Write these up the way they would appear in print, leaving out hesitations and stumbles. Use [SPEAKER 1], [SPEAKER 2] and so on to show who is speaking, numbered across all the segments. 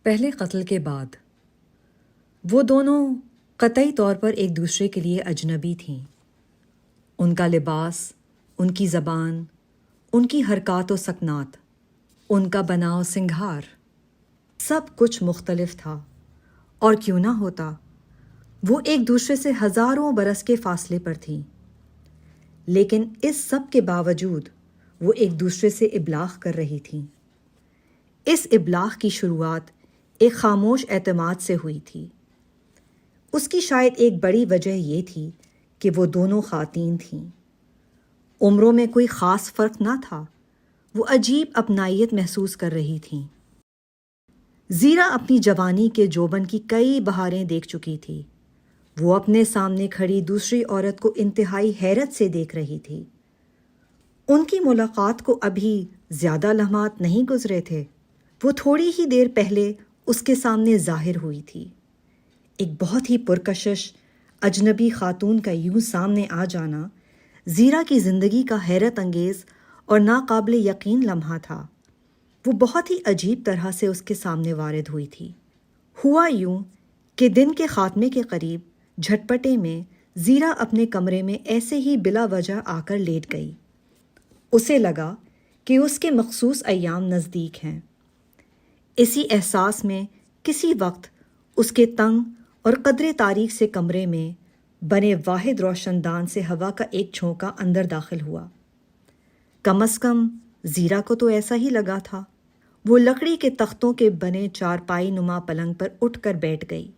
[SPEAKER 1] پہلے قتل کے بعد وہ دونوں قطعی طور پر ایک دوسرے کے لیے اجنبی تھیں۔ ان کا لباس، ان کی زبان، ان کی حرکات و سکنات، ان کا بناؤ سنگھار، سب کچھ مختلف تھا۔ اور کیوں نہ ہوتا، وہ ایک دوسرے سے ہزاروں برس کے فاصلے پر تھیں، لیکن اس سب کے باوجود وہ ایک دوسرے سے ابلاغ کر رہی تھیں۔ اس ابلاغ کی شروعات ایک خاموش اعتماد سے ہوئی تھی۔ اس کی شاید ایک بڑی وجہ یہ تھی کہ وہ دونوں خواتین تھیں۔ عمروں میں کوئی خاص فرق نہ تھا، وہ عجیب اپنائیت محسوس کر رہی تھیں۔ زیرا اپنی جوانی کے جوبن کی کئی بہاریں دیکھ چکی تھی۔ وہ اپنے سامنے کھڑی دوسری عورت کو انتہائی حیرت سے دیکھ رہی تھی۔ ان کی ملاقات کو ابھی زیادہ لمحات نہیں گزرے تھے، وہ تھوڑی ہی دیر پہلے اس کے سامنے ظاہر ہوئی تھی۔ ایک بہت ہی پرکشش اجنبی خاتون کا یوں سامنے آ جانا زیرا کی زندگی کا حیرت انگیز اور ناقابل یقین لمحہ تھا۔ وہ بہت ہی عجیب طرح سے اس کے سامنے وارد ہوئی تھی۔ ہوا یوں کہ دن کے خاتمے کے قریب جھٹپٹے میں زیرا اپنے کمرے میں ایسے ہی بلا وجہ آ کر لیٹ گئی۔ اسے لگا کہ اس کے مخصوص ایام نزدیک ہیں۔ اسی احساس میں کسی وقت اس کے تنگ اور قدرے تاریک سے کمرے میں بنے واحد روشن دان سے ہوا کا ایک جھونکا اندر داخل ہوا۔ کم از کم زیرا کو تو ایسا ہی لگا تھا۔ وہ لکڑی کے تختوں کے بنے چارپائی نما پلنگ پر اٹھ کر بیٹھ گئی۔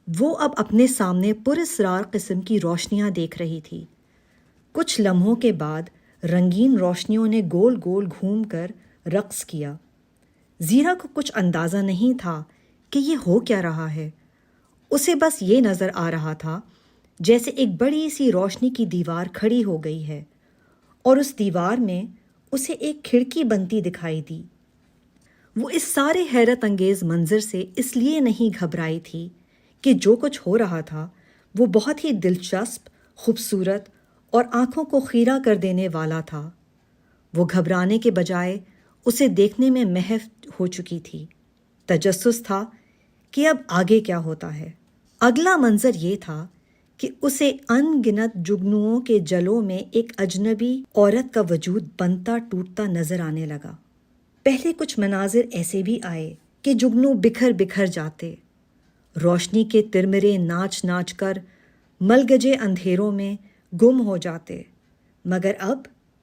[SPEAKER 1] وہ اب اپنے سامنے پراسرار قسم کی روشنیاں دیکھ رہی تھی۔ کچھ لمحوں کے بعد رنگین روشنیوں نے گول گول گھوم کر رقص کیا۔ زیرا کو کچھ اندازہ نہیں تھا کہ یہ ہو کیا رہا ہے۔ اسے بس یہ نظر آ رہا تھا جیسے ایک بڑی سی روشنی کی دیوار کھڑی ہو گئی ہے اور اس دیوار میں اسے ایک کھڑکی بنتی دکھائی دی۔ وہ اس سارے حیرت انگیز منظر سے اس لیے نہیں گھبرائی تھی کہ جو کچھ ہو رہا تھا وہ بہت ہی دلچسپ، خوبصورت اور آنکھوں کو خیرہ کر دینے والا تھا۔ وہ گھبرانے کے بجائے اسے دیکھنے میں محو ہو چکی تھی۔ تجسس تھا کہ اب آگے کیا ہوتا ہے۔ اگلا منظر یہ تھا کہ اسے ان گنت جگنوؤں کے جلوں میں ایک اجنبی عورت کا وجود بنتا ٹوٹتا نظر آنے لگا۔ پہلے کچھ مناظر ایسے بھی آئے کہ جگنو بکھر بکھر جاتے، روشنی کے ترمرے ناچ ناچ کر ملگجے اندھیروں میں گم ہو جاتے، مگر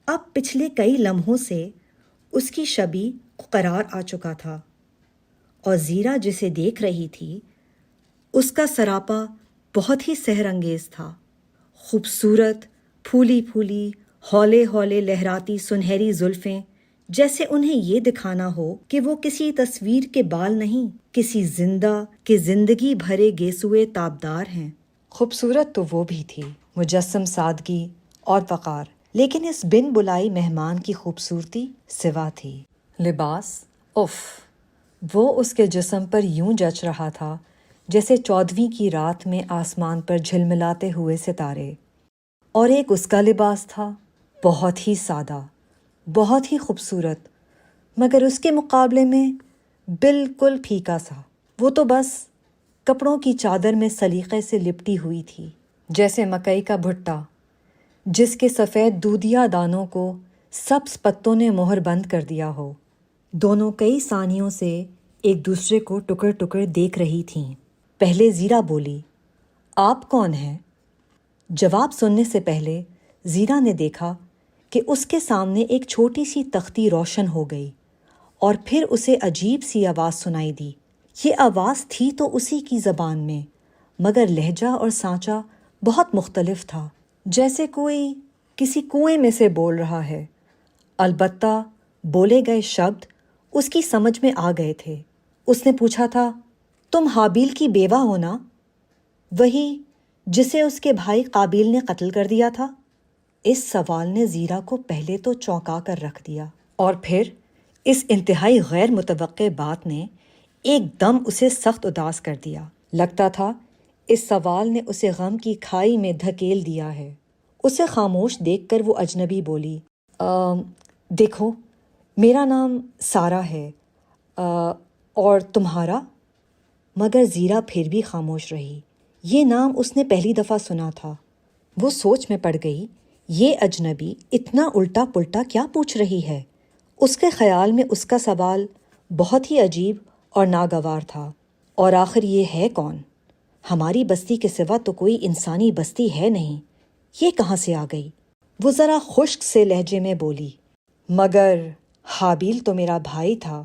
[SPEAKER 1] اب پچھلے کئی لمحوں سے اس کی شبیہ قرار آ چکا تھا، اور زیرا جسے دیکھ رہی تھی اس کا سراپا بہت ہی سحر انگیز تھا۔ خوبصورت، پھولی پھولی، ہولے ہولے لہراتی سنہری زلفیں، جیسے انہیں یہ دکھانا ہو کہ وہ کسی تصویر کے بال نہیں، کسی زندہ کے زندگی بھرے گیسوئے تابدار ہیں۔ خوبصورت تو وہ بھی تھی، مجسم سادگی اور وقار، لیکن اس بن بلائی مہمان کی خوبصورتی سوا تھی۔ لباس، اف، وہ اس کے جسم پر یوں جچ رہا تھا جیسے 14ویں کی رات میں آسمان پر جھلملاتے ہوئے ستارے۔ اور ایک اس کا لباس تھا، بہت ہی سادہ، بہت ہی خوبصورت، مگر اس کے مقابلے میں بالکل پھیکا سا۔ وہ تو بس کپڑوں کی چادر میں سلیقے سے لپٹی ہوئی تھی، جیسے مکئی کا بھٹا جس کے سفید دودھیا دانوں کو سبز پتوں نے مہر بند کر دیا ہو۔ دونوں کئی ثانیوں سے ایک دوسرے کو ٹکڑ ٹکڑ دیکھ رہی تھیں۔ پہلے زیرا بولی، آپ کون ہیں؟ جواب سننے سے پہلے زیرا نے دیکھا کہ اس کے سامنے ایک چھوٹی سی تختی روشن ہو گئی، اور پھر اسے عجیب سی آواز سنائی دی۔ یہ آواز تھی تو اسی کی زبان میں، مگر لہجہ اور سانچہ بہت مختلف تھا، جیسے کوئی کسی کنویں میں سے بول رہا ہے۔ البتہ بولے گئے شبد اس کی سمجھ میں آ گئے تھے۔ اس نے پوچھا تھا، تم حابیل کی بیوہ ہو نا؟ وہی جسے اس کے بھائی قابیل نے قتل کر دیا تھا؟ اس سوال نے زیرا کو پہلے تو چونکا کر رکھ دیا، اور پھر اس انتہائی غیر متوقع بات نے ایک دم اسے سخت اداس کر دیا۔ لگتا تھا اس سوال نے اسے غم کی کھائی میں دھکیل دیا ہے۔ اسے خاموش دیکھ کر وہ اجنبی بولی، دیکھو، میرا نام سارا ہے، اور تمہارا؟ مگر زیرا پھر بھی خاموش رہی۔ یہ نام اس نے پہلی دفعہ سنا تھا۔ وہ سوچ میں پڑ گئی، یہ اجنبی اتنا الٹا پلٹا کیا پوچھ رہی ہے؟ اس کے خیال میں اس کا سوال بہت ہی عجیب اور ناگوار تھا۔ اور آخر یہ ہے کون؟ ہماری بستی کے سوا تو کوئی انسانی بستی ہے نہیں، یہ کہاں سے آ گئی؟ وہ ذرا خشک سے لہجے میں بولی، مگر حابیل تو میرا بھائی تھا،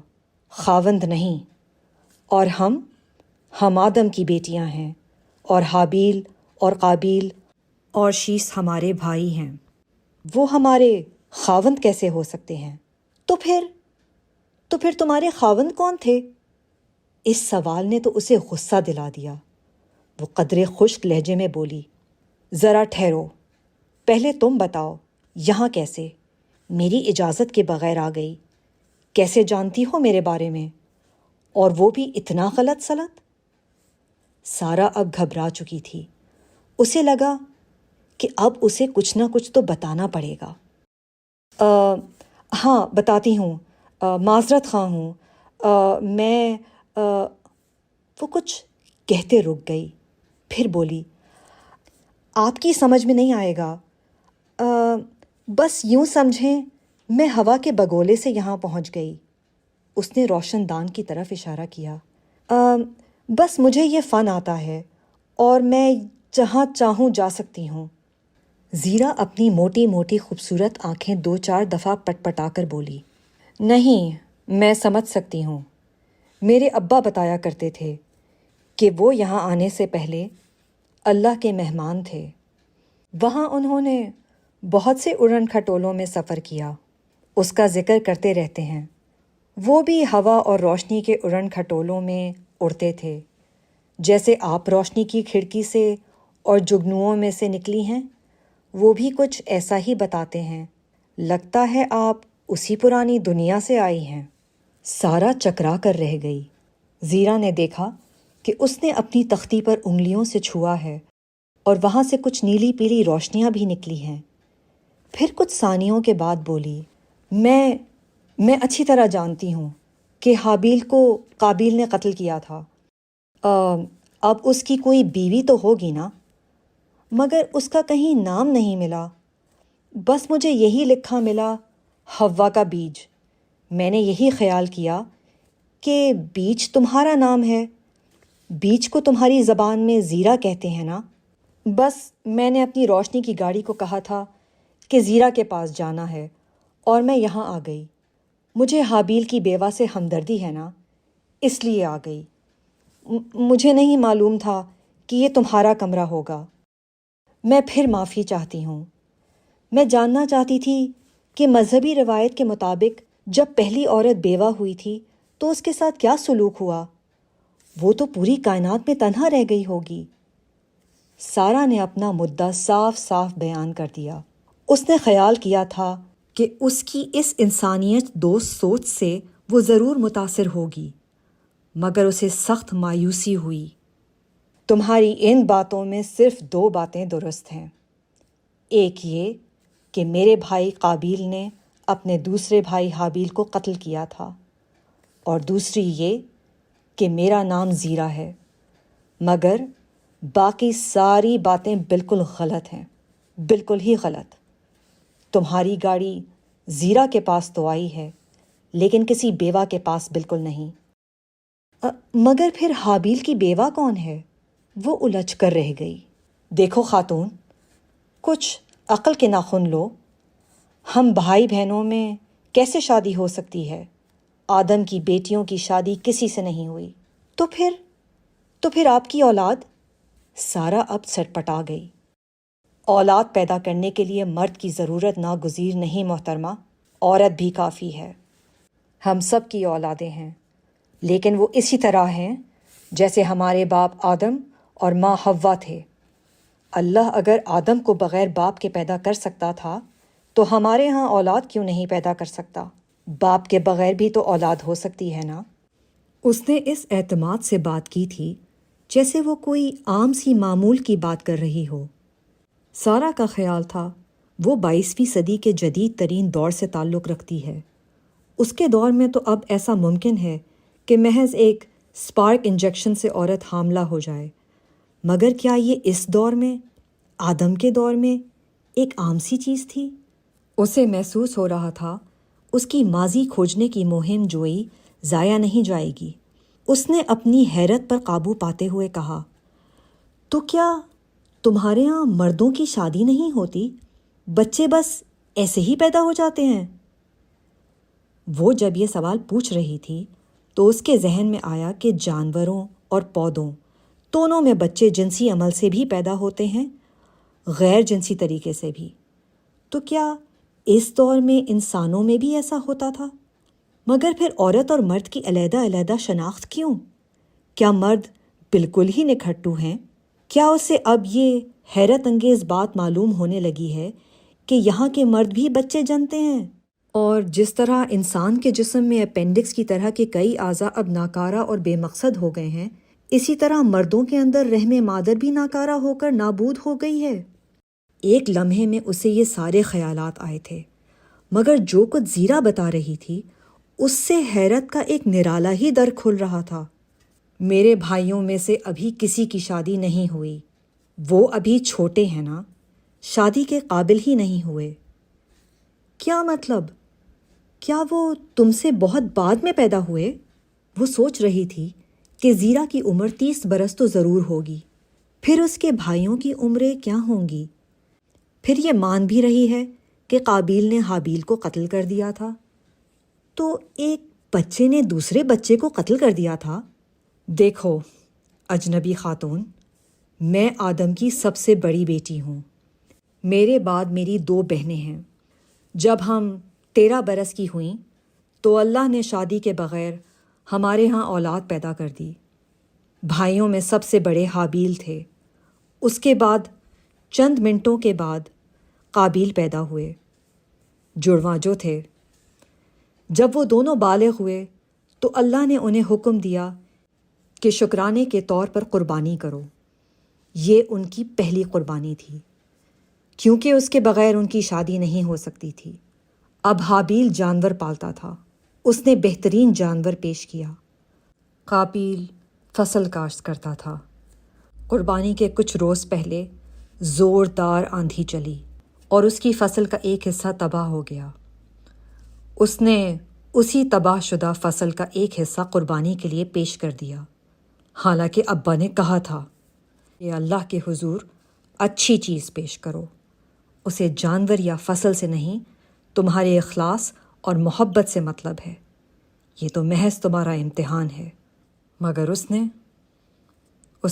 [SPEAKER 1] خاوند نہیں، اور ہم آدم کی بیٹیاں ہیں، اور حابیل اور قابیل اور شیس ہمارے بھائی ہیں، وہ ہمارے خاوند کیسے ہو سکتے ہیں؟ تو پھر تمہارے خاوند کون تھے؟ اس سوال نے تو اسے غصہ دلا دیا۔ وہ قدرے خشک لہجے میں بولی، ذرا ٹھہرو، پہلے تم بتاؤ یہاں کیسے؟ میری اجازت کے بغیر آ گئی، کیسے جانتی ہو میرے بارے میں؟ اور وہ بھی اتنا غلط سلط؟ سارا اب گھبرا چکی تھی۔ اسے لگا کہ اب اسے کچھ نہ کچھ تو بتانا پڑے گا۔ ہاں بتاتی ہوں، معذرت خواہ ہوں، میں وہ کچھ کہتے رک گئی، پھر بولی، آپ کی سمجھ میں نہیں آئے گا، بس یوں سمجھیں میں ہوا کے بگولے سے یہاں پہنچ گئی۔ اس نے روشن دان کی طرف اشارہ کیا۔ بس مجھے یہ فن آتا ہے اور میں جہاں چاہوں جا سکتی ہوں۔ زیرا اپنی موٹی موٹی خوبصورت آنکھیں 2-4 دفعہ پٹ پٹا کر بولی، نہیں، میں سمجھ سکتی ہوں۔ میرے ابا بتایا کرتے تھے کہ وہ یہاں آنے سے پہلے اللہ کے مہمان تھے۔ وہاں انہوں نے بہت سے اڑن کھٹولوں میں سفر کیا، اس کا ذکر کرتے رہتے ہیں۔ وہ بھی ہوا اور روشنی کے اڑن کھٹولوں میں اڑتے تھے، جیسے آپ روشنی کی کھڑکی سے اور جگنوؤں میں سے نکلی ہیں، وہ بھی کچھ ایسا ہی بتاتے ہیں۔ لگتا ہے آپ اسی پرانی دنیا سے آئی ہیں۔ سارا چکرا کر رہ گئی۔ زیرا نے دیکھا کہ اس نے اپنی تختی پر انگلیوں سے چھوا ہے اور وہاں سے کچھ نیلی پیلی روشنیاں بھی نکلی ہیں۔ پھر کچھ ثانیوں کے بعد بولی، میں اچھی طرح جانتی ہوں کہ حابیل کو قابیل نے قتل کیا تھا۔ اب اس کی کوئی بیوی تو ہوگی نا؟ مگر اس کا کہیں نام نہیں ملا، بس مجھے یہی لکھا ملا، حوا کا بیج۔ میں نے یہی خیال کیا کہ بیج تمہارا نام ہے، بیج کو تمہاری زبان میں زیرا کہتے ہیں نا؟ بس میں نے اپنی روشنی کی گاڑی کو کہا تھا کہ زیرا کے پاس جانا ہے اور میں یہاں آ گئی۔ مجھے حابیل کی بیوہ سے ہمدردی ہے نا، اس لیے آ گئی۔ مجھے نہیں معلوم تھا کہ یہ تمہارا کمرہ ہوگا۔ میں پھر معافی چاہتی ہوں۔ میں جاننا چاہتی تھی کہ مذہبی روایت کے مطابق جب پہلی عورت بیوہ ہوئی تھی تو اس کے ساتھ کیا سلوک ہوا؟ وہ تو پوری کائنات میں تنہا رہ گئی ہوگی۔ سارا نے اپنا مدعا صاف صاف بیان کر دیا۔ اس نے خیال کیا تھا کہ اس کی اس انسانیت دوست سوچ سے وہ ضرور متاثر ہوگی، مگر اسے سخت مایوسی ہوئی۔ تمہاری ان باتوں میں صرف 2 باتیں درست ہیں، ایک یہ کہ میرے بھائی قابیل نے اپنے دوسرے بھائی حابیل کو قتل کیا تھا، اور دوسری یہ کہ میرا نام زیرا ہے، مگر باقی ساری باتیں بالکل غلط ہیں، بالکل ہی غلط۔ تمہاری گاڑی زیرا کے پاس تو آئی ہے، لیکن کسی بیوہ کے پاس بالکل نہیں۔ مگر پھر حابیل کی بیوہ کون ہے؟ وہ الجھ کر رہ گئی۔ دیکھو خاتون، کچھ عقل کے ناخن لو، ہم بھائی بہنوں میں کیسے شادی ہو سکتی ہے؟ آدم کی بیٹیوں کی شادی کسی سے نہیں ہوئی۔ تو پھر آپ کی اولاد؟ سارا اب سٹپٹا گئی۔ اولاد پیدا کرنے کے لیے مرد کی ضرورت ناگزیر نہیں محترمہ، عورت بھی کافی ہے۔ ہم سب کی اولادیں ہیں، لیکن وہ اسی طرح ہیں جیسے ہمارے باپ آدم اور ماں حوا تھے۔ اللہ اگر آدم کو بغیر باپ کے پیدا کر سکتا تھا تو ہمارے ہاں اولاد کیوں نہیں پیدا کر سکتا؟ باپ کے بغیر بھی تو اولاد ہو سکتی ہے نا؟ اس نے اس اعتماد سے بات کی تھی جیسے وہ کوئی عام سی معمول کی بات کر رہی ہو۔ سارا کا خیال تھا وہ 22ویں صدی کے جدید ترین دور سے تعلق رکھتی ہے۔ اس کے دور میں تو اب ایسا ممکن ہے کہ محض ایک اسپارک انجیکشن سے عورت حاملہ ہو جائے، مگر کیا یہ اس دور میں، آدم کے دور میں، ایک عام سی چیز تھی؟ اسے محسوس ہو رہا تھا اس کی ماضی کھوجنے کی مہم جوئی ضائع نہیں جائے گی۔ اس نے اپنی حیرت پر قابو پاتے ہوئے کہا، تو کیا تمہارے ہاں مردوں کی شادی نہیں ہوتی؟ بچے بس ایسے ہی پیدا ہو جاتے ہیں؟ وہ جب یہ سوال پوچھ رہی تھی تو اس کے ذہن میں آیا کہ جانوروں اور پودوں دونوں میں بچے جنسی عمل سے بھی پیدا ہوتے ہیں، غیر جنسی طریقے سے بھی۔ تو کیا اس دور میں انسانوں میں بھی ایسا ہوتا تھا؟ مگر پھر عورت اور مرد کی علیحدہ علیحدہ شناخت کیوں؟ کیا مرد بالکل ہی نکھٹو ہیں؟ کیا اسے اب یہ حیرت انگیز بات معلوم ہونے لگی ہے کہ یہاں کے مرد بھی بچے جنتے ہیں؟ اور جس طرح انسان کے جسم میں اپینڈکس کی طرح کے کئی اعضاء اب ناکارہ اور بے مقصد ہو گئے ہیں، اسی طرح مردوں کے اندر رحم مادر بھی ناکارہ ہو کر نابود ہو گئی ہے۔ ایک لمحے میں اسے یہ سارے خیالات آئے تھے، مگر جو کچھ زیرا بتا رہی تھی اس سے حیرت کا ایک نرالا ہی در کھل رہا تھا۔ میرے بھائیوں میں سے ابھی کسی کی شادی نہیں ہوئی، وہ ابھی چھوٹے ہیں نا، شادی کے قابل ہی نہیں ہوئے۔ کیا مطلب؟ کیا وہ تم سے بہت بعد میں پیدا ہوئے؟ وہ سوچ رہی تھی کہ زیرا کی عمر 30 برس تو ضرور ہوگی، پھر اس کے بھائیوں کی عمریں کیا ہوں گی؟ پھر یہ مان بھی رہی ہے کہ قابیل نے حابیل کو قتل کر دیا تھا، تو ایک بچے نے دوسرے بچے کو قتل کر دیا تھا۔ دیکھو اجنبی خاتون، میں آدم کی سب سے بڑی بیٹی ہوں، میرے بعد میری 2 بہنیں ہیں۔ جب ہم 13 برس کی ہوئیں تو اللہ نے شادی کے بغیر ہمارے ہاں اولاد پیدا کر دی۔ بھائیوں میں سب سے بڑے حابیل تھے، اس کے بعد چند منٹوں کے بعد قابیل پیدا ہوئے، جڑواں جو تھے۔ جب وہ دونوں بالغ ہوئے تو اللہ نے انہیں حکم دیا کہ شکرانے کے طور پر قربانی کرو۔ یہ ان کی پہلی قربانی تھی، کیونکہ اس کے بغیر ان کی شادی نہیں ہو سکتی تھی۔ اب حابیل جانور پالتا تھا، اس نے بہترین جانور پیش کیا۔ قابیل فصل کاشت کرتا تھا۔ قربانی کے کچھ روز پہلے زوردار آندھی چلی اور اس کی فصل کا ایک حصہ تباہ ہو گیا۔ اس نے اسی تباہ شدہ فصل کا ایک حصہ قربانی کے لیے پیش کر دیا، حالانکہ ابا نے کہا تھا کہ اللہ کے حضور اچھی چیز پیش کرو، اسے جانور یا فصل سے نہیں، تمہارے اخلاص اور محبت سے مطلب ہے، یہ تو محض تمہارا امتحان ہے۔ مگر اس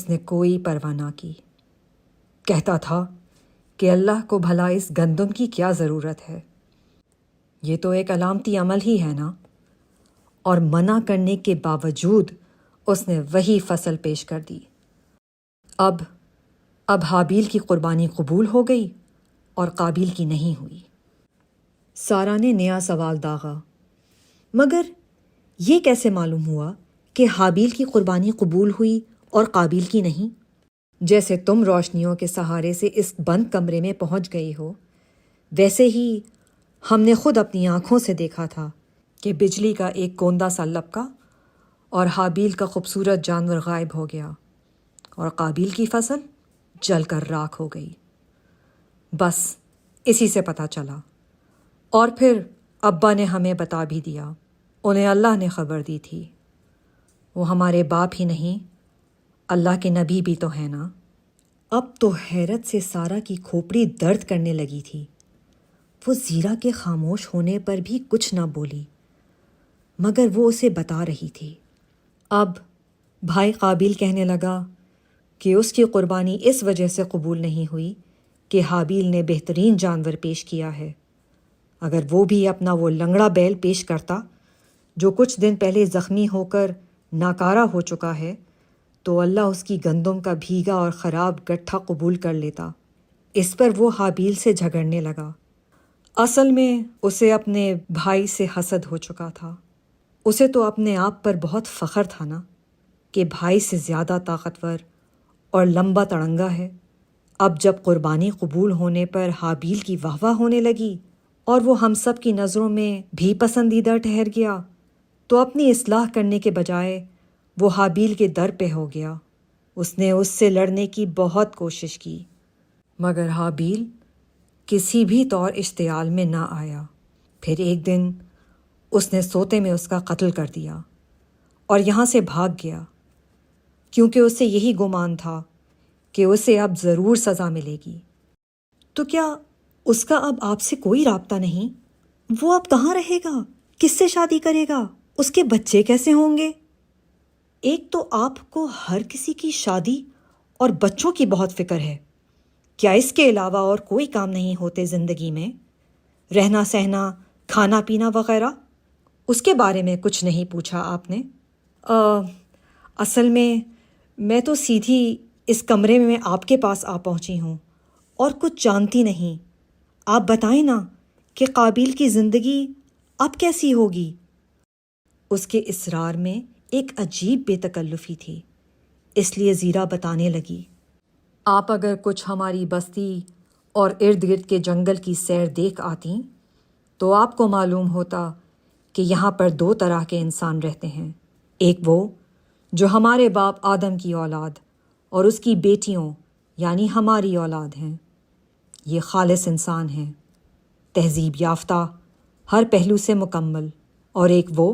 [SPEAKER 1] نے کوئی پرواہ نہ کی، کہتا تھا کہ اللہ کو بھلا اس گندم کی کیا ضرورت ہے، یہ تو ایک علامتی عمل ہی ہے نا۔ اور منع کرنے کے باوجود اس نے وہی فصل پیش کر دی۔ اب حابیل کی قربانی قبول ہو گئی اور قابیل کی نہیں ہوئی۔ سارا نے نیا سوال داغا، مگر یہ کیسے معلوم ہوا کہ حابیل کی قربانی قبول ہوئی اور قابیل کی نہیں؟ جیسے تم روشنیوں کے سہارے سے اس بند کمرے میں پہنچ گئی ہو، ویسے ہی ہم نے خود اپنی آنکھوں سے دیکھا تھا کہ بجلی کا ایک کوندہ سا لپکا اور حابیل کا خوبصورت جانور غائب ہو گیا اور قابیل کی فصل جل کر راکھ ہو گئی۔ بس اسی سے پتہ چلا، اور پھر ابا نے ہمیں بتا بھی دیا، انہیں اللہ نے خبر دی تھی۔ وہ ہمارے باپ ہی نہیں، اللہ کے نبی بھی تو ہیں نا۔ اب تو حیرت سے سارا کی کھوپڑی درد کرنے لگی تھی۔ وہ زیرا کے خاموش ہونے پر بھی کچھ نہ بولی، مگر وہ اسے بتا رہی تھی۔ اب بھائی قابیل کہنے لگا کہ اس کی قربانی اس وجہ سے قبول نہیں ہوئی کہ حابیل نے بہترین جانور پیش کیا ہے۔ اگر وہ بھی اپنا وہ لنگڑا بیل پیش کرتا جو کچھ دن پہلے زخمی ہو کر ناکارہ ہو چکا ہے، تو اللہ اس کی گندم کا بھیگا اور خراب گٹھا قبول کر لیتا۔ اس پر وہ حابیل سے جھگڑنے لگا۔ اصل میں اسے اپنے بھائی سے حسد ہو چکا تھا۔ اسے تو اپنے آپ پر بہت فخر تھا نا کہ بھائی سے زیادہ طاقتور اور لمبا تڑنگا ہے۔ اب جب قربانی قبول ہونے پر حابیل کی واہ واہ ہونے لگی اور وہ ہم سب کی نظروں میں بھی پسندیدہ ٹھہر گیا، تو اپنی اصلاح کرنے کے بجائے وہ حابیل کے در پہ ہو گیا۔ اس نے اس سے لڑنے کی بہت کوشش کی، مگر حابیل کسی بھی طور اشتعال میں نہ آیا۔ پھر ایک دن اس نے سوتے میں اس کا قتل کر دیا اور یہاں سے بھاگ گیا، کیونکہ اسے یہی گمان تھا کہ اسے اب ضرور سزا ملے گی۔ تو کیا اس کا اب آپ سے کوئی رابطہ نہیں؟ وہ اب کہاں رہے گا؟ کس سے شادی کرے گا؟ اس کے بچے کیسے ہوں گے؟ ایک تو آپ کو ہر کسی کی شادی اور بچوں کی بہت فکر ہے، کیا اس کے علاوہ اور کوئی کام نہیں ہوتے زندگی میں؟ رہنا سہنا، کھانا پینا وغیرہ؟ اس کے بارے میں کچھ نہیں پوچھا آپ نے؟ اصل میں تو سیدھی اس کمرے میں آپ کے پاس آ پہنچی ہوں اور کچھ جانتی نہیں۔ آپ بتائیں نا کہ قابیل کی زندگی اب کیسی ہوگی؟ اس کے اصرار میں ایک عجیب بے تکلفی تھی، اس لیے زیرا بتانے لگی، آپ اگر کچھ ہماری بستی اور ارد گرد کے جنگل کی سیر دیکھ آتی تو آپ کو معلوم ہوتا کہ یہاں پر دو طرح کے انسان رہتے ہیں، ایک وہ جو ہمارے باپ آدم کی اولاد اور اس کی بیٹیوں یعنی ہماری اولاد ہیں، یہ خالص انسان ہیں، تہذیب یافتہ، ہر پہلو سے مکمل، اور ایک وہ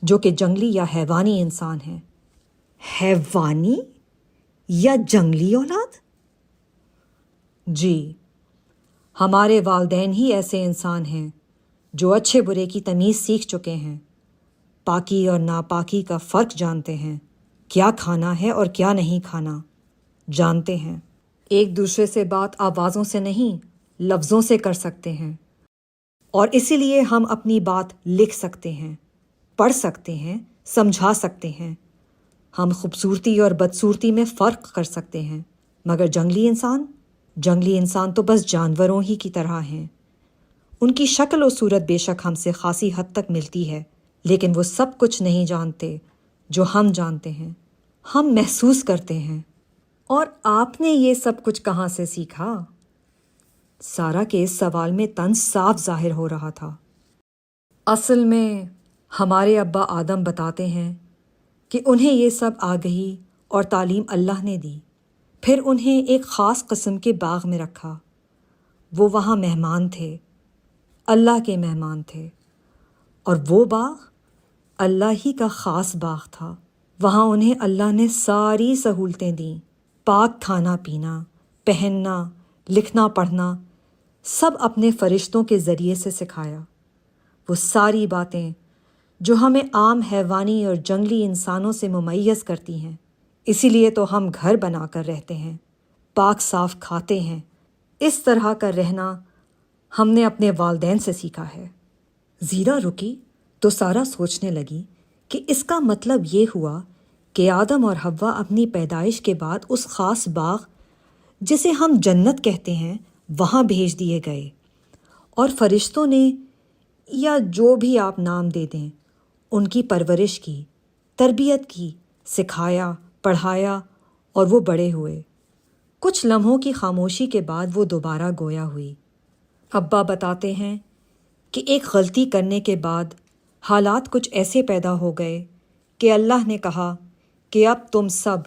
[SPEAKER 1] جو کہ جنگلی یا حیوانی انسان ہیں۔ حیوانی یا جنگلی اولاد؟ جی، ہمارے والدین ہی ایسے انسان ہیں جو اچھے برے کی تمیز سیکھ چکے ہیں، پاکی اور ناپاکی کا فرق جانتے ہیں، کیا کھانا ہے اور کیا نہیں کھانا جانتے ہیں، ایک دوسرے سے بات آوازوں سے نہیں لفظوں سے کر سکتے ہیں، اور اسی لیے ہم اپنی بات لکھ سکتے ہیں، پڑھ سکتے ہیں، سمجھا سکتے ہیں، ہم خوبصورتی اور بدصورتی میں فرق کر سکتے ہیں، مگر جنگلی انسان تو بس جانوروں ہی کی طرح ہیں۔ ان کی شکل و صورت بے شک ہم سے خاصی حد تک ملتی ہے، لیکن وہ سب کچھ نہیں جانتے جو ہم جانتے ہیں، ہم محسوس کرتے ہیں۔ اور آپ نے یہ سب کچھ کہاں سے سیکھا؟ سارا کے اس سوال میں طنز صاف ظاہر ہو رہا تھا۔ اصل میں ہمارے ابا آدم بتاتے ہیں کہ انہیں یہ سب آگہی اور تعلیم اللہ نے دی، پھر انہیں ایک خاص قسم کے باغ میں رکھا۔ وہ وہاں مہمان تھے، اللہ کے مہمان تھے، اور وہ باغ اللہ ہی کا خاص باغ تھا۔ وہاں انہیں اللہ نے ساری سہولتیں دیں، پاک کھانا پینا، پہننا، لکھنا پڑھنا، سب اپنے فرشتوں کے ذریعے سے سکھایا۔ وہ ساری باتیں جو ہمیں عام حیوانی اور جنگلی انسانوں سے ممیز کرتی ہیں، اسی لیے تو ہم گھر بنا کر رہتے ہیں، پاک صاف کھاتے ہیں۔ اس طرح کا رہنا ہم نے اپنے والدین سے سیکھا ہے۔ زیرا رکی تو سارا سوچنے لگی کہ اس کا مطلب یہ ہوا کہ آدم اور حوا اپنی پیدائش کے بعد اس خاص باغ جسے ہم جنت کہتے ہیں وہاں بھیج دیے گئے، اور فرشتوں نے، یا جو بھی آپ نام دے دیں، ان کی پرورش کی، تربیت کی، سکھایا، پڑھایا، اور وہ بڑے ہوئے۔ کچھ لمحوں کی خاموشی کے بعد وہ دوبارہ گویا ہوئی۔ ابا بتاتے ہیں کہ ایک غلطی کرنے کے بعد حالات کچھ ایسے پیدا ہو گئے کہ اللہ نے کہا کہ اب تم سب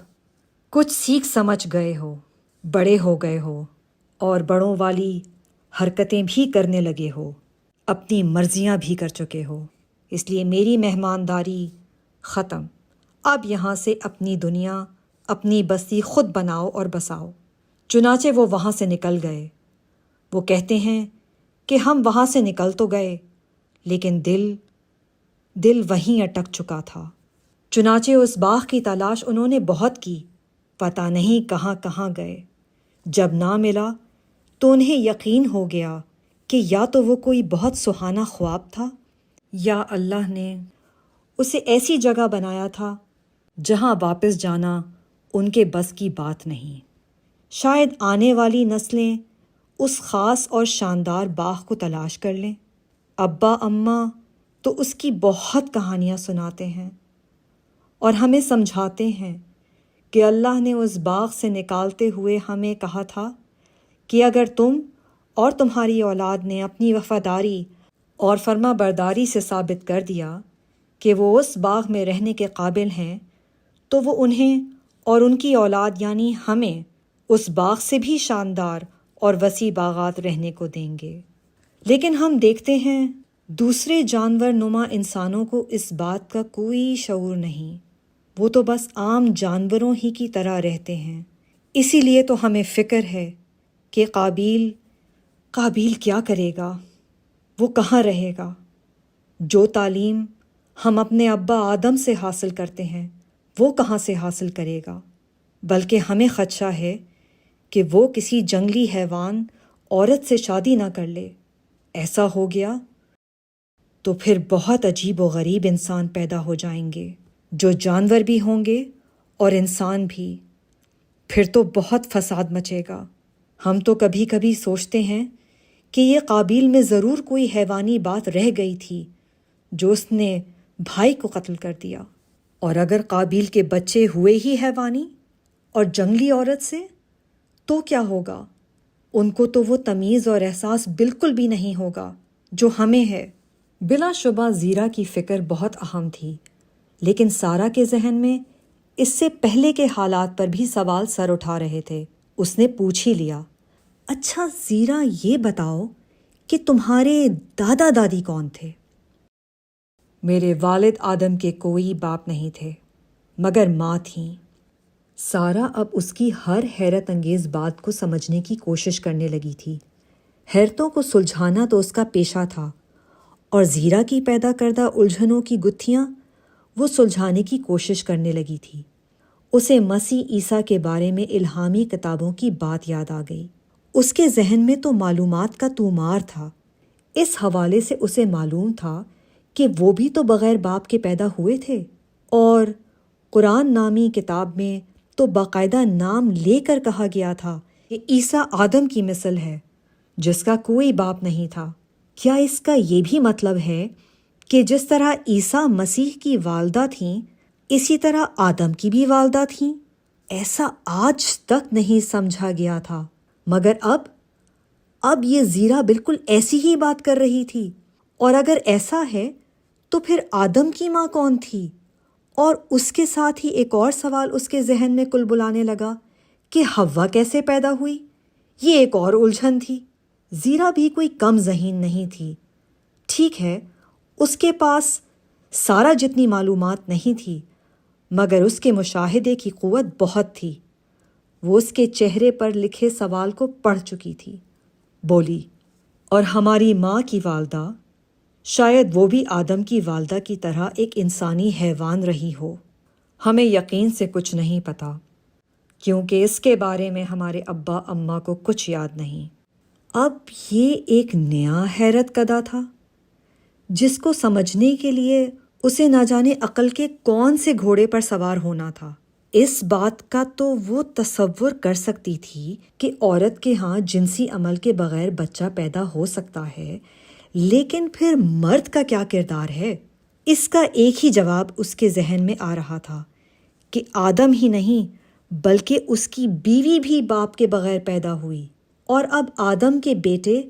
[SPEAKER 1] کچھ سیکھ سمجھ گئے ہو، بڑے ہو گئے ہو، اور بڑوں والی حرکتیں بھی کرنے لگے ہو، اپنی مرضیاں بھی کر چکے ہو، اس لیے میری مہمانداری ختم۔ اب یہاں سے اپنی دنیا، اپنی بستی خود بناؤ اور بساؤ۔ چنانچہ وہ وہاں سے نکل گئے۔ وہ کہتے ہیں کہ ہم وہاں سے نکل تو گئے، لیکن دل وہیں اٹک چکا تھا۔ چنانچہ اس باغ کی تلاش انہوں نے بہت کی، پتہ نہیں کہاں کہاں گئے۔ جب نہ ملا تو انہیں یقین ہو گیا کہ یا تو وہ کوئی بہت سہانا خواب تھا، یا اللہ نے اسے ایسی جگہ بنایا تھا جہاں واپس جانا ان کے بس کی بات نہیں۔ شاید آنے والی نسلیں اس خاص اور شاندار باغ کو تلاش کر لیں۔ ابا اماں تو اس کی بہت کہانیاں سناتے ہیں اور ہمیں سمجھاتے ہیں کہ اللہ نے اس باغ سے نکالتے ہوئے ہمیں کہا تھا کہ اگر تم اور تمہاری اولاد نے اپنی وفاداری اور فرما برداری سے ثابت کر دیا کہ وہ اس باغ میں رہنے کے قابل ہیں، تو وہ انہیں اور ان کی اولاد یعنی ہمیں اس باغ سے بھی شاندار اور وسیع باغات رہنے کو دیں گے۔ لیکن ہم دیکھتے ہیں دوسرے جانور نما انسانوں کو اس بات کا کوئی شعور نہیں، وہ تو بس عام جانوروں ہی کی طرح رہتے ہیں۔ اسی لیے تو ہمیں فکر ہے کہ قابیل کیا کرے گا، وہ کہاں رہے گا؟ جو تعلیم ہم اپنے ابا آدم سے حاصل کرتے ہیں وہ کہاں سے حاصل کرے گا؟ بلکہ ہمیں خدشہ ہے کہ وہ کسی جنگلی حیوان عورت سے شادی نہ کر لے۔ ایسا ہو گیا تو پھر بہت عجیب و غریب انسان پیدا ہو جائیں گے، جو جانور بھی ہوں گے اور انسان بھی۔ پھر تو بہت فساد مچے گا۔ ہم تو کبھی کبھی سوچتے ہیں کہ یہ قابیل میں ضرور کوئی حیوانی بات رہ گئی تھی جو اس نے بھائی کو قتل کر دیا۔ اور اگر قابیل کے بچے ہوئے ہی حیوانی اور جنگلی عورت سے تو کیا ہوگا؟ ان کو تو وہ تمیز اور احساس بالکل بھی نہیں ہوگا جو ہمیں ہے۔ بلا شبہ زیرا کی فکر بہت اہم تھی، لیکن سارا کے ذہن میں اس سے پہلے کے حالات پر بھی سوال سر اٹھا رہے تھے۔ اس نے پوچھ ہی لیا، اچھا زیرا یہ بتاؤ کہ تمہارے دادا دادی کون تھے؟ میرے والد آدم کے کوئی باپ نہیں تھے مگر ماں تھیں۔ سارا اب اس کی ہر حیرت انگیز بات کو سمجھنے کی کوشش کرنے لگی تھی۔ حیرتوں کو سلجھانا تو اس کا پیشہ تھا، اور زیرا کی پیدا کردہ الجھنوں کی گتھیاں وہ سلجھانے کی کوشش کرنے لگی تھی۔ اسے مسیح عیسیٰ کے بارے میں الہامی کتابوں کی بات یاد آ گئی۔ اس کے ذہن میں تو معلومات کا طومار تھا۔ اس حوالے سے اسے معلوم تھا کہ وہ بھی تو بغیر باپ کے پیدا ہوئے تھے، اور قرآن نامی کتاب میں تو باقاعدہ نام لے کر کہا گیا تھا کہ عیسیٰ آدم کی مثل ہے جس کا کوئی باپ نہیں تھا۔ کیا اس کا یہ بھی مطلب ہے کہ جس طرح عیسیٰ مسیح کی والدہ تھیں اسی طرح آدم کی بھی والدہ تھیں؟ ایسا آج تک نہیں سمجھا گیا تھا، مگر اب یہ زیرا بالکل ایسی ہی بات کر رہی تھی۔ اور اگر ایسا ہے تو پھر آدم کی ماں کون تھی؟ اور اس کے ساتھ ہی ایک اور سوال اس کے ذہن میں کلبلانے لگا کہ حوا کیسے پیدا ہوئی؟ یہ ایک اور الجھن تھی۔ زیرا بھی کوئی کم ذہین نہیں تھی۔ ٹھیک ہے، اس کے پاس سارا جتنی معلومات نہیں تھی، مگر اس کے مشاہدے کی قوت بہت تھی۔ وہ اس کے چہرے پر لکھے سوال کو پڑھ چکی تھی۔ بولی، اور ہماری ماں کی والدہ شاید وہ بھی آدم کی والدہ کی طرح ایک انسانی حیوان رہی ہو۔ ہمیں یقین سے کچھ نہیں پتا، کیونکہ اس کے بارے میں ہمارے ابا اماں کو کچھ یاد نہیں۔ اب یہ ایک نیا حیرت کدا تھا جس کو سمجھنے کے لیے اسے نہ جانے عقل کے کون سے گھوڑے پر سوار ہونا تھا۔ اس بات کا تو وہ تصور کر سکتی تھی کہ عورت کے ہاں جنسی عمل کے بغیر بچہ پیدا ہو سکتا ہے، لیکن پھر مرد کا کیا کردار ہے؟ اس کا ایک ہی جواب اس کے ذہن میں آ رہا تھا کہ آدم ہی نہیں بلکہ اس کی بیوی بھی باپ کے بغیر پیدا ہوئی، اور اب آدم کے بیٹے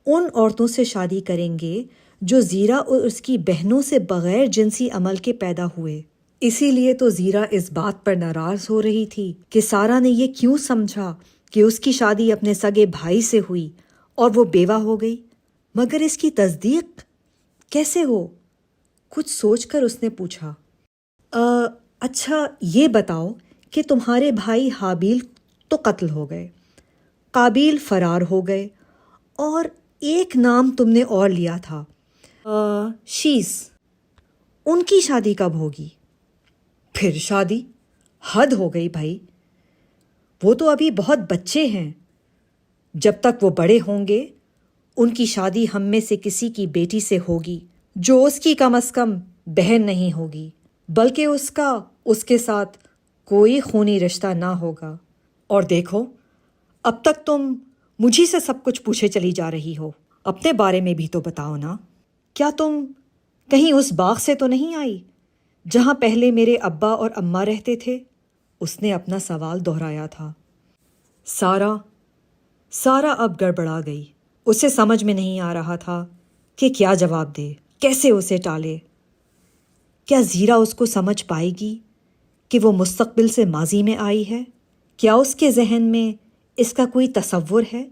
[SPEAKER 1] ان عورتوں سے شادی کریں گے جو زیرا اور اس کی بہنوں سے بغیر جنسی عمل کے پیدا ہوئے۔ اسی لیے تو زیرا اس بات پر ناراض ہو رہی تھی کہ سارا نے یہ کیوں سمجھا کہ اس کی شادی اپنے سگے بھائی سے ہوئی اور وہ بیوہ ہو گئی، مگر اس کی تصدیق کیسے ہو؟ کچھ سوچ کر اس نے پوچھا، اچھا یہ بتاؤ کہ تمہارے بھائی حابیل تو قتل ہو گئے، قابیل فرار ہو گئے، اور ایک نام تم نے اور لیا تھا، شیس، ان کی شادی کب ہوگی؟ پھر شادی؟ حد ہو گئی بھائی، وہ تو ابھی بہت بچے ہیں۔ جب تک وہ بڑے ہوں گے ان کی شادی ہم میں سے کسی کی بیٹی سے ہوگی جو اس کی کم از کم بہن نہیں ہوگی، بلکہ اس کے ساتھ کوئی خونی رشتہ نہ ہوگا۔ اور دیکھو، اب تک تم مجھی سے سب کچھ پوچھے چلی جا رہی ہو، اپنے بارے میں بھی تو بتاؤ نا۔ کیا تم کہیں اس باغ سے تو نہیں آئی جہاں پہلے میرے ابا اور اماں رہتے تھے؟ اس نے اپنا سوال دہرایا تھا۔ سارا اب گڑبڑا گئی۔ اسے سمجھ میں نہیں آ رہا تھا کہ کیا جواب دے، کیسے اسے ٹالے۔ کیا زیرا اس کو سمجھ پائے گی کہ وہ مستقبل سے ماضی میں آئی ہے؟ کیا اس کے ذہن میں اس کا کوئی تصور ہے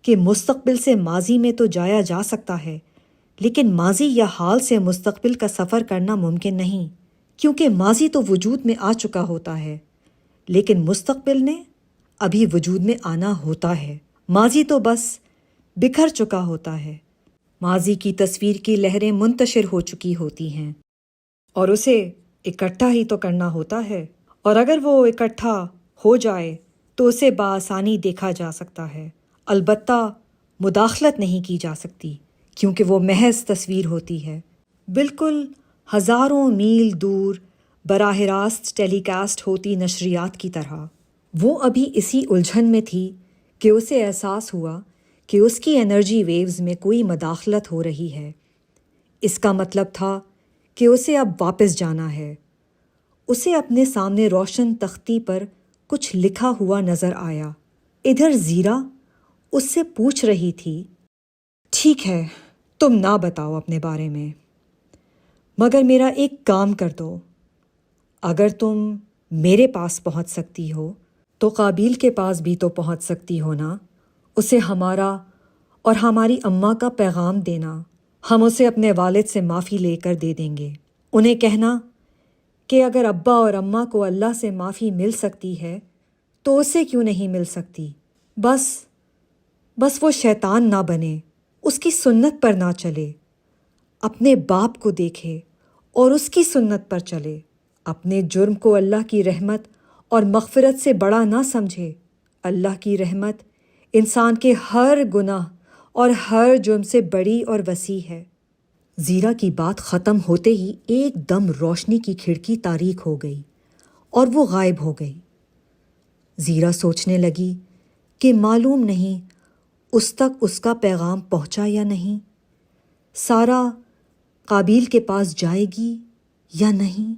[SPEAKER 1] کہ مستقبل سے ماضی میں تو جایا جا سکتا ہے، لیکن ماضی یا حال سے مستقبل کا سفر کرنا ممکن نہیں، کیونکہ ماضی تو وجود میں آ چکا ہوتا ہے، لیکن مستقبل نے ابھی وجود میں آنا ہوتا ہے۔ ماضی تو بس بکھر چکا ہوتا ہے، ماضی کی تصویر کی لہریں منتشر ہو چکی ہوتی ہیں اور اسے اکٹھا ہی تو کرنا ہوتا ہے، اور اگر وہ اکٹھا ہو جائے تو اسے بآسانی دیکھا جا سکتا ہے، البتہ مداخلت نہیں کی جا سکتی، کیونکہ وہ محض تصویر ہوتی ہے، بالکل ہزاروں میل دور براہ راست ٹیلی کاسٹ ہوتی نشریات کی طرح۔ وہ ابھی اسی الجھن میں تھی کہ اسے احساس ہوا کہ اس کی انرجی ویوز میں کوئی مداخلت ہو رہی ہے۔ اس کا مطلب تھا کہ اسے اب واپس جانا ہے۔ اسے اپنے سامنے روشن تختی پر کچھ لکھا ہوا نظر آیا۔ ادھر زیرا اس سے پوچھ رہی تھی، ٹھیک ہے تم نہ بتاؤ اپنے بارے میں، مگر میرا ایک کام کر دو، اگر تم میرے پاس پہنچ سکتی ہو تو قابیل کے پاس بھی تو پہنچ سکتی ہو نا۔ اسے ہمارا اور ہماری اماں کا پیغام دینا، ہم اسے اپنے والد سے معافی لے کر دے دیں گے۔ انہیں کہنا کہ اگر ابا اور اماں کو اللہ سے معافی مل سکتی ہے تو اسے کیوں نہیں مل سکتی؟ بس وہ شیطان نہ بنے، اس کی سنت پر نہ چلے، اپنے باپ کو دیکھے اور اس کی سنت پر چلے، اپنے جرم کو اللہ کی رحمت اور مغفرت سے بڑا نہ سمجھے۔ اللہ کی رحمت انسان کے ہر گناہ اور ہر جرم سے بڑی اور وسیع ہے۔ زیرا کی بات ختم ہوتے ہی ایک دم روشنی کی کھڑکی تاریک ہو گئی اور وہ غائب ہو گئی۔ زیرا سوچنے لگی کہ معلوم نہیں اس تک اس کا پیغام پہنچا یا نہیں، سارا قابیل کے پاس جائے گی یا نہیں۔